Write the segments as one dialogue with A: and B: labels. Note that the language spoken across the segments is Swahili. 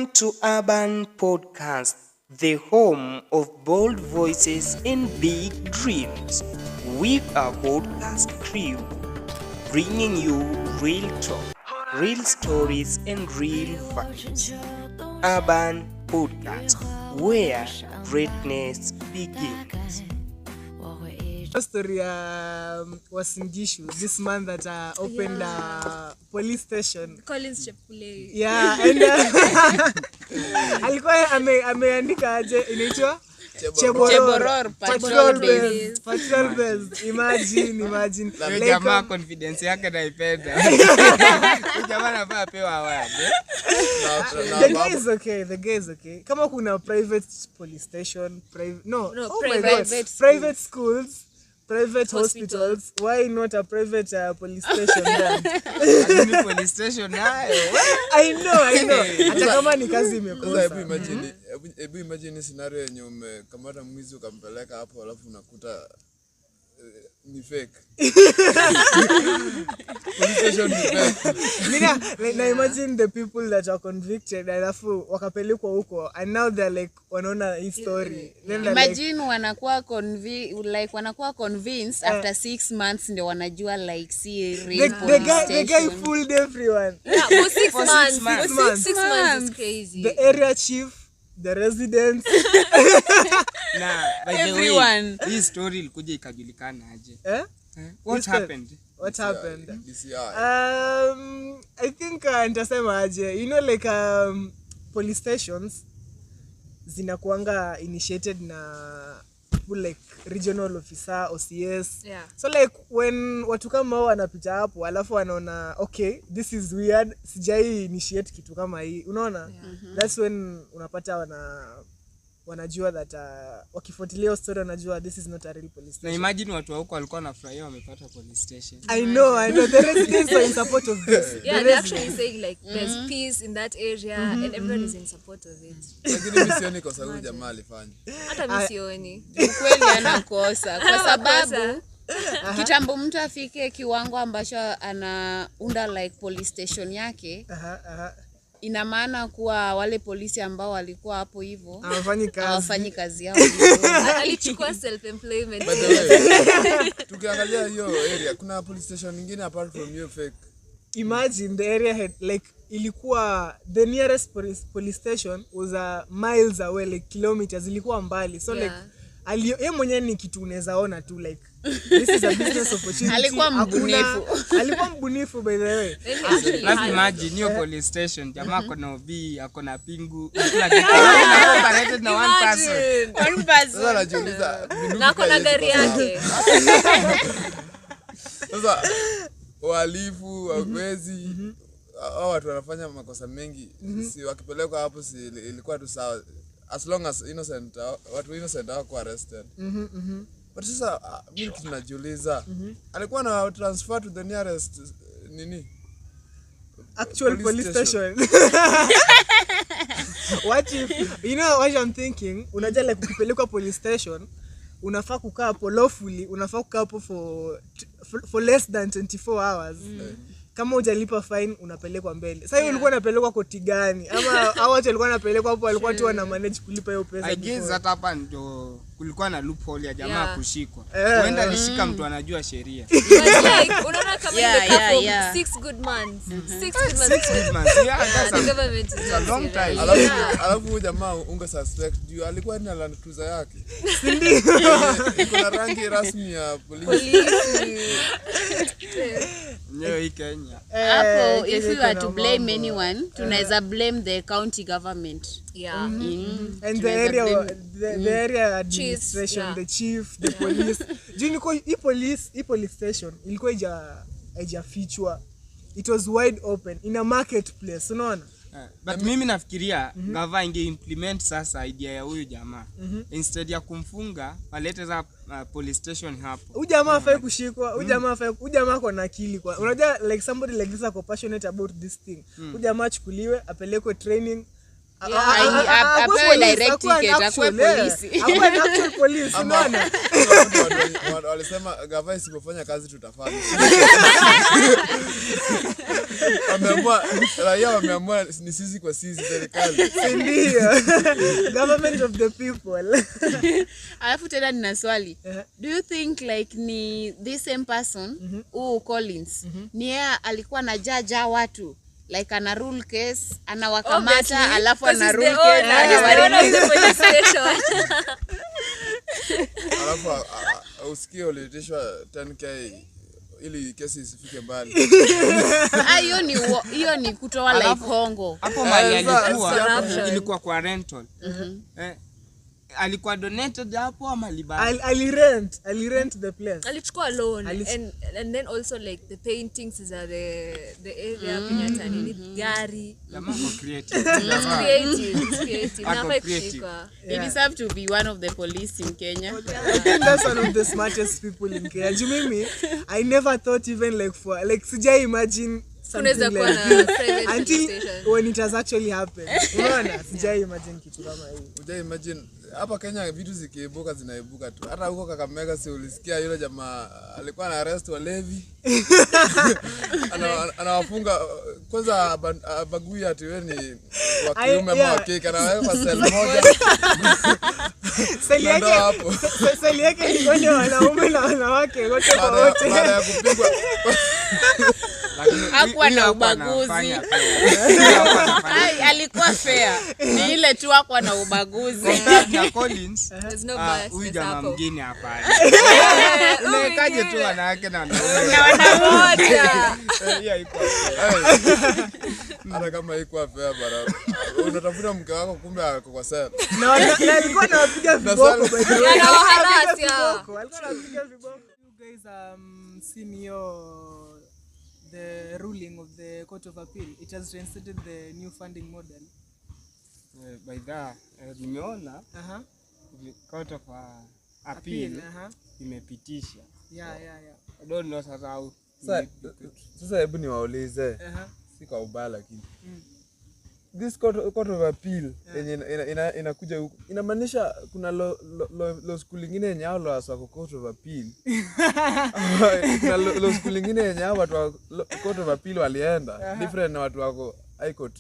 A: Welcome to Urban Podcast, the home of bold voices and big dreams. With our podcast crew, bringing you real talk, real stories, and real facts. Urban Podcast, where greatness begins.
B: Story was in Gishu this man that opened a police station.
C: Collins Chepkulei.
B: Yeah, and alikuwa ameandika aje inaitwa
C: Cheboror
B: patrol bells. Imagine.
D: Like, jamaa confidence yake naipenda. Jamaa anafaa pewa award.
B: The guy is okay. Kama kuna private police station, private schools, private hospitals, why not a private police station then?
D: Police station nayo.
B: I know. Hata kama ni kazi imekosa.
E: Hebu imagine scenario yenye umekamata mwizi ukampeleka hapo alafu unakuta ni fake. Police station ni fake.
B: Mina imagine the people that are convicted alafu wakapelekwa huko and now they're like wanaona hii story.
C: Imagine wanakuwa convinced after 6 months ndio wanajua like see real
B: the guy fooled everyone.
C: Yeah, for 6 months.
B: 6
C: months is crazy.
B: The area chief, the residents.
D: Na by the way, hii story ilikuja ikajulikana aje? What happened?
B: I think nitasema aje. You know like police stations zinakuanga initiated na like regional officer, OCS.
C: Yeah.
B: So like when watu kama hao wanapita hapo alafu wanaona okay, this is weird, sijai initiate kitu kama hii. Unaona? That's when unapata wanajua that wakifuatilia story wanajua this is not a real police station.
D: Na imagine watu wa huko walikuwa wanafurahia wamepata police station.
B: I know the residents are in support of this.
F: Yeah, they're actually saying like there's peace in that area and everyone is in support of it.
E: Lakini mimi sioni kwa sababu jamaa alifanya.
F: Hata mimi sioni.
C: Kweli anakosa kwa sababu kitambo mtu afike kiwango ambacho anaunda like police station yake. Ina maana kuwa wale polisi ambao walikuwa hapo hivyo hawafanyi kazi yao.
F: Alichukua self employment.
E: By the way, tukiangalia hiyo area kuna police station nyingine apart from hiyo fake.
B: Imagine the area had like ilikuwa the nearest police station was miles away, like kilometers, ilikuwa mbali. So like yeye mwenyewe ni kitu unaweza ona tu like this is a business opportunity.
C: Alikuwa
B: mbunifu by the way.
D: Let's imagine hiyo police station jamaa kuna OB akona pingu kila kitu operated na one person.
E: Sasa najiuliza
F: Na kuna gari yake.
E: Sasa walifu wawezi hao watu wanafanya makosa mengi, si wakipelekwa hapo si ilikuwa tu sawa as long as innocent watu innocent hawako arrested. But sasa mimi tunajiuliza alikuwa na transfer to the nearest
B: actual police station. What if you know what I'm thinking, unajua like ukipelekwa police station unafaa kukaa hapo lawfully, unafaa kukaa hapo for less than 24 hours. Kama hujalipa fine unapelekwa mbele. Sasa hiyo ulikuwa unapelekwa koti gani? Ama hao watu walikuwa wanapelekwa hapo walikuwa tu wana manage kulipa hiyo pesa.
D: I guess hapa ndo kulikuwa na loophole ya jamaa kushikwa. Huenda alishika mtu anajua sheria.
F: Like unaona kama ile 6 good months. 6 good months.
D: Yeah,
F: the government is
D: a long time.
E: Alafu jamaa unge suspect juu alikuwa ni Land Cruiser yake.
B: Ndio.
E: Iko na rangi rasmi ya polisi.
D: Nyo hii Kenya.
C: Hapo if you are to blame anyone, tunaweza blame the county government.
F: Yeah.
B: And the area administration, the chief, the police. Juniko hii police station ilikuwa haijafichwa. It was wide open in a marketplace, unaona?
D: But mimi nafikiria gava inge implement sasa idea ya huyu jamaa. Instead ya kumfunga walete za police station hapo.
B: Huyu jamaa hafai kushikwa, huyu jamaa kwa akili kwa. Unajua like somebody like this are passionate about this thing. Huyu jamaa chukuliwe, apelekwe training,
C: apewe direct ticket akuwe polisi.
B: Akuwe actual police, unaona?
E: Walisema gava isipofanya kazi tutafanya. Raia wameamua ni sisi kwa sisi serikali.
B: Ndio. Government of the people.
C: Alafu tena nina swali. Do you think like ni this same person Collins ni yeye alikuwa anajaja watu like ana rule case anawakamata alafu ana rule case anawarelease
F: police station?
E: Alafu usikie uliitishwa 10k ili kesi isifike mbali.
C: Hiyo ni kutoa like hongo.
D: Hapo mali alikuwa ilikuwa kwa rental. Alikuwa donated hapo ama
B: alirent the place.
F: Alichukua loan and then also like the paintings is the area Kenyatta ni gari.
D: Jamaa creative.
F: Creative.
C: He deserves to be one of the police in Kenya.
B: I think that's one of the smartest people in Kenya. Do you mean me? I never thought even like sijai imagine something like this until when it has actually happened. Unaona? Sijai imagine kitu kama hiyo.
E: Sijai imagine hapa Kenya vitu zikiibuka zinaibuka tu. Hata huko Kakamega si ulisikia yule jamaa alikuwa na arrest walevi. Anawafunga kwanza bagui ati wewe ni wa kiume ama wa kike anaweka kwa cell moja.
B: Seli yake ni wale wanaume na wanawake wote kwa wote.
E: Baada ya kupigwa
C: hakuwa na ubaguzi. Alikuwa fair. Ni ile tu hakuwa na ubaguzi.
D: Na Collins.
F: There's no bias.
D: Huyu jamaa mwingine hapa. Unawekaje tu wanawake na wanaume?
C: Na wanamoja.
D: Hiyo iko.
E: Hata kama iko fair bara. Unatafuta mke wako kumbe ako kwa cell.
B: Na alikuwa anapiga viboko by the way.
F: Alikuwa
B: anapiga viboko. You guys seen the ruling of the Court of Appeal. It has reinstated the new funding model.
D: By that, nimeona Court of Appeal imepitisha.
B: Yeah.
D: I don't know sasa how.
E: Sasa hebu niwaulize. Si kwa ubaya lakini. This court of appeal yenye inakuja huko inamaanisha kuna law school nyingine yenye hao wako court of appeal. Kuna law school nyingine yenye hao watu wa court of appeal walienda different na watu wako high court.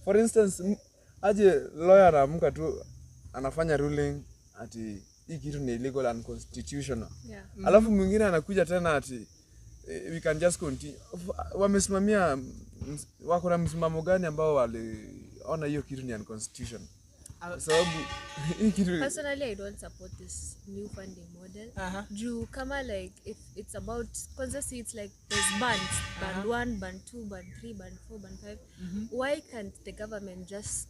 E: For instance, aje lawyer anaamka tu anafanya ruling ati hii kitu ni illegal and unconstitutional. Alafu mwingine anakuja tena ati we can just continue. Wamesimamia wako na msimamo gani ambao waliona hiyo kitu ni unconstitutional? Sababu hii kitu
F: personally I don't support this new funding model. Juu kama like if it's about kwanza see it's like there's bands, band 1, band 2, band 3, band 4, band 5. Why can't the government just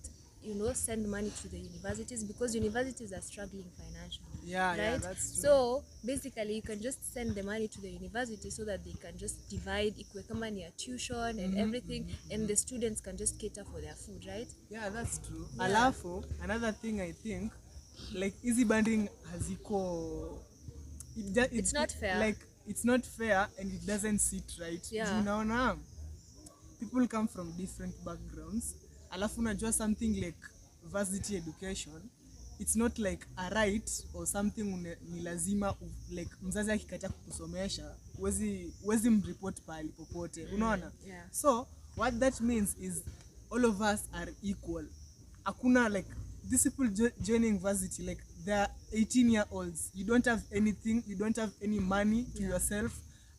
F: send money to the universities, because universities are struggling financially, right?
B: That's true.
F: So basically you can just send the money to the university so that they can just divide ikwe kama ni tuition and everything, and the students can just cater for their food, right?
B: Yeah, that's true. Alafu another thing I think like easy banding haziko
F: it's not fair.
B: Like it's not fair and it doesn't sit right. Unaona people come from different backgrounds. Alafu unajua something like varsity education, it's not like a right or something ni lazima like mzazi akikataa kukusomesha wezi mreport pale popote, unaona? So what that means is all of us are equal. Hakuna like these people joining varsity like they're 18-year-olds. You don't have anything, you don't have any money to yourself,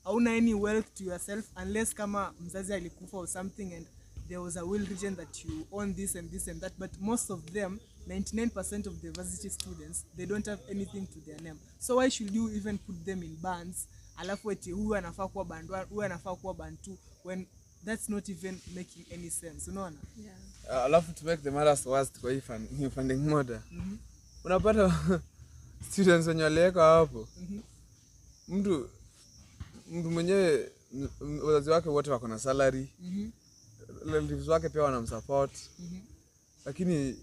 B: hauna any wealth to yourself unless kama mzazi alikufa or something and there was a will written that you own this and this and that, but most of them, 99% of the varsity students, they don't have anything to their name. So why should you even put them in bands? Alafu eti huyu anafaa kuwa band 1, huyu anafaa kuwa band 2, when that's not even making any sense, unaona?
E: Alafu to make the matters worse kwa hii new funding model. Unapata students wenye waliweka hapo. Mtu mwenyewe wazazi wake wote wako na salary. Relatives wake pia wanamsupport. Lakini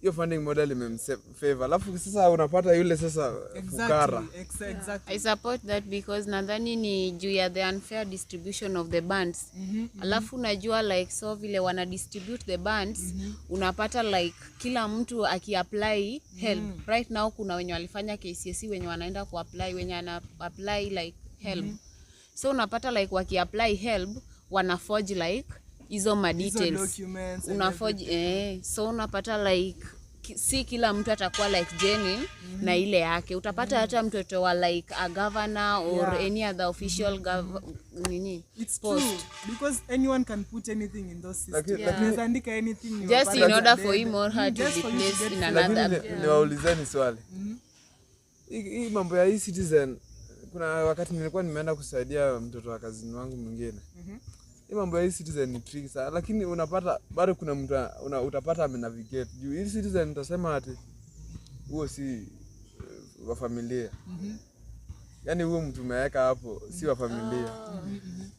E: hiyo funding model imemfavor. Alafu sasa unapata yule sasa fukara.
B: Exactly.
C: I support that because nadhani ni juu ya the unfair distribution of the bands. Alafu unajua like so vile wana distribute the bands, unapata like kila mtu akiapply help. Right now kuna wenye walifanya KCSE wenye wanaenda kuapply, wenye ana apply like help. So unapata like wakiapply help wana forge like hizo ma details. Una forge so unapata like si kila mtu atakuwa like genuine na ile yake. Utapata hata mtoto wa like a governor or any other official
B: it's post. True because anyone can put anything in those systems. Unaweza andika anything
C: just in order for him or her to be placed in another.
E: Niwaulizeni swali. Hii mambo ya e-citizen, kuna wakati nilikuwa nimeenda kusaidia mtoto wa kazini wangu mwingine. Hii mambo ya e-citizen ni tricky sana, lakini unapata bado kuna mtu utapata amenavigate. Juu e-citizen utasema ati huo si wa familia. Yaani huo mtu umeweka hapo si wa familia.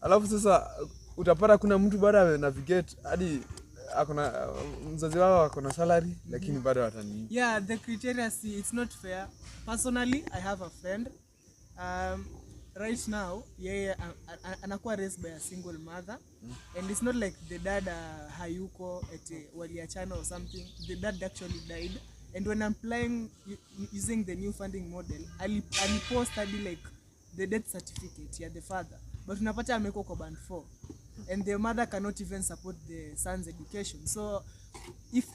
E: Alafu sasa utapata kuna mtu bado amenavigate hadi akona mzazi wao akona salary lakini bado watani.
B: Yeah, the criteria see it's not fair. Personally, I have a friend right now anakuwa raised by a single mother and it's not like the dad hayuko eti waliachana or something. The dad actually died and when I'm applying using the new funding model alipost hadi like the death certificate ya the father, but unapata ameko kwa band 4 and the mother cannot even support the son's education. So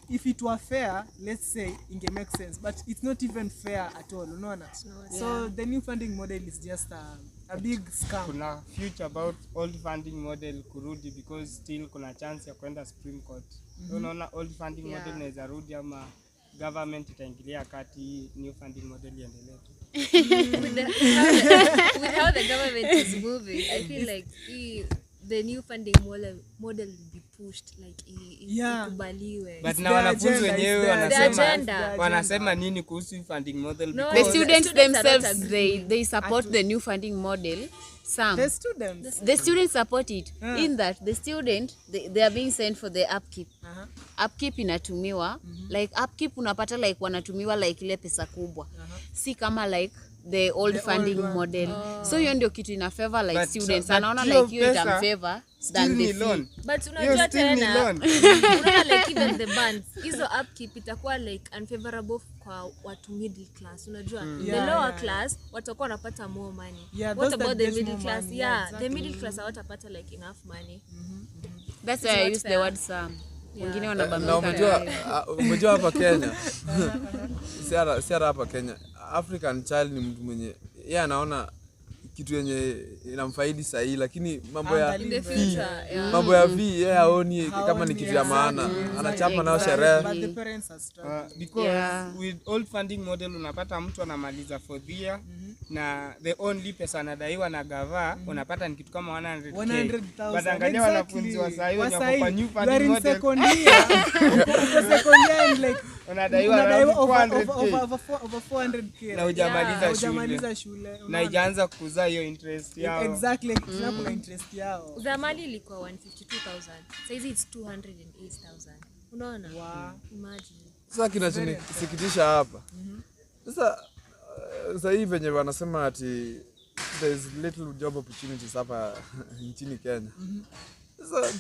B: if it were fair, let's say inge make sense, but it's not even fair at all, unaona? So the new funding model is just a big scam.
D: Kuna future about old funding model kurudi because still kuna chance ya kwenda Supreme Court. Unaona old funding model inaweza rudi ama government itaingilia kati new funding model iendelee tu.
F: With how the government is moving, I feel like the new funding model will be pushed like ikubaliwe.
D: But na wanafunzi wenyewe wanasema nini kuhusu funding model?
C: No, the students themselves they support the new funding model. Some the students support it in that the student they are being sent for the upkeep. Upkeep inatumiwa like upkeep unapata like wanatumiwa like ile pesa kubwa. Si kama like the old funding model. So hiyo ndio kitu ina favor like students. Anaona like hiyo ita favor than the fee.
F: But unajua tena unaona like even the bands hizo upkeep itakuwa like unfavorable kwa watu middle class. Unajua the lower class watakuwa wanapata more money. What about the middle class? The middle class hawatapata like enough money.
C: That's why I use the word some. Wengine wanabambika.
E: Umejua hapa Kenya. Siara hapa Kenya. African child ni mtu mwenye yeye anaona kitu yenye inamfaidi sahihi, lakini mambo ya mambo ya yeye haoni kama ni kitu ya maana, anachapa nao sherehe.
D: Because with old funding model unapata mtu anamaliza 4th year na the only pesa anadaiwa na gava unapata ni kitu kama 100,000. But angalia wanafunzi wa sasa hivi wenye kwa new funding model
B: second year like
D: unadaiwa
B: over 400k
D: na hujamaliza shule na ijaanza kuzaa hiyo interest yao.
B: Exactly, kuna interest yao.
F: Zamani ilikuwa 152,000, sasa hizi it's 208,000. Unaona? Imagine.
E: Sasa kinachosikitisha hapa. Sasa hivi venye wanasema ati there's little job opportunities hapa nchini Kenya. Sasa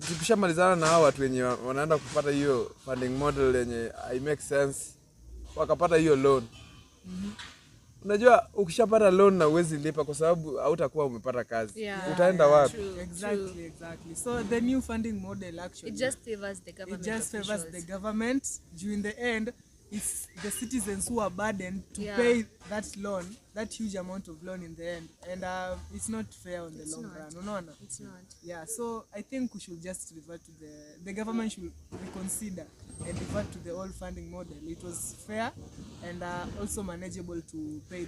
E: tukishamalizana na hao watu wenye wanaenda kupata hiyo funding model yenye I make sense, wakapata hiyo loan. Unajua ukishapata loan na uwezi lipa kwa sababu hautakuwa umepata kazi. Utaenda wapi?
B: Exactly. So the new funding model actually
F: it just favors the government.
B: During the end it's the citizens who are burdened to pay that loan, that huge amount of loan in the end, and it's not fair on the long run. Unaona?
F: It's not.
B: Yeah, so I think we should just revert to the government should reconsider and revert to the old funding model. It was fair and also manageable to pay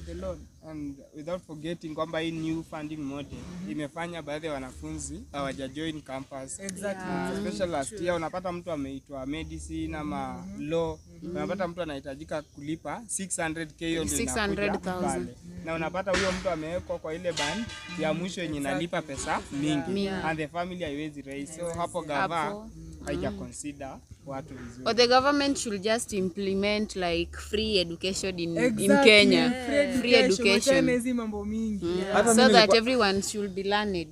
B: the loan.
D: And without forgetting kwamba hii new funding model imefanya baadhi ya wanafunzi hawajajoin campus.
B: Exactly.
D: Especially last year unapata mtu ameitwa medicine ama law, unapata mtu anahitajika kulipa 600k hiyo ndio
C: 600,000.
D: Na unapata huyo mtu amewekwa kwa ile band ya mwisho yenye inalipa pesa mingi and the family haiwezi raise. So hapo gava haija consider watu vizuri.
C: Or the government should just implement like free education in Kenya. Free education.
B: Hizi mambo mingi.
C: So that everyone should be learned.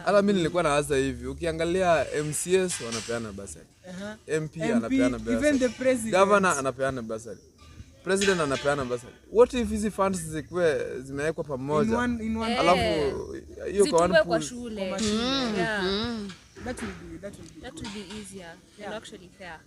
E: Hata mimi nilikuwa nawaza hivi, ukiangalia MCS wanapeana basari. MP anapeana basari.
B: Even the president.
E: Governor anapeana basari. President anapeana basari. What if hizi funds zimewekwa pamoja?
B: In one
E: Alafu hiyo kwa one
F: kwa
E: pool.
F: shule.
B: Yeah. That will be
F: That will be easier and actually fair.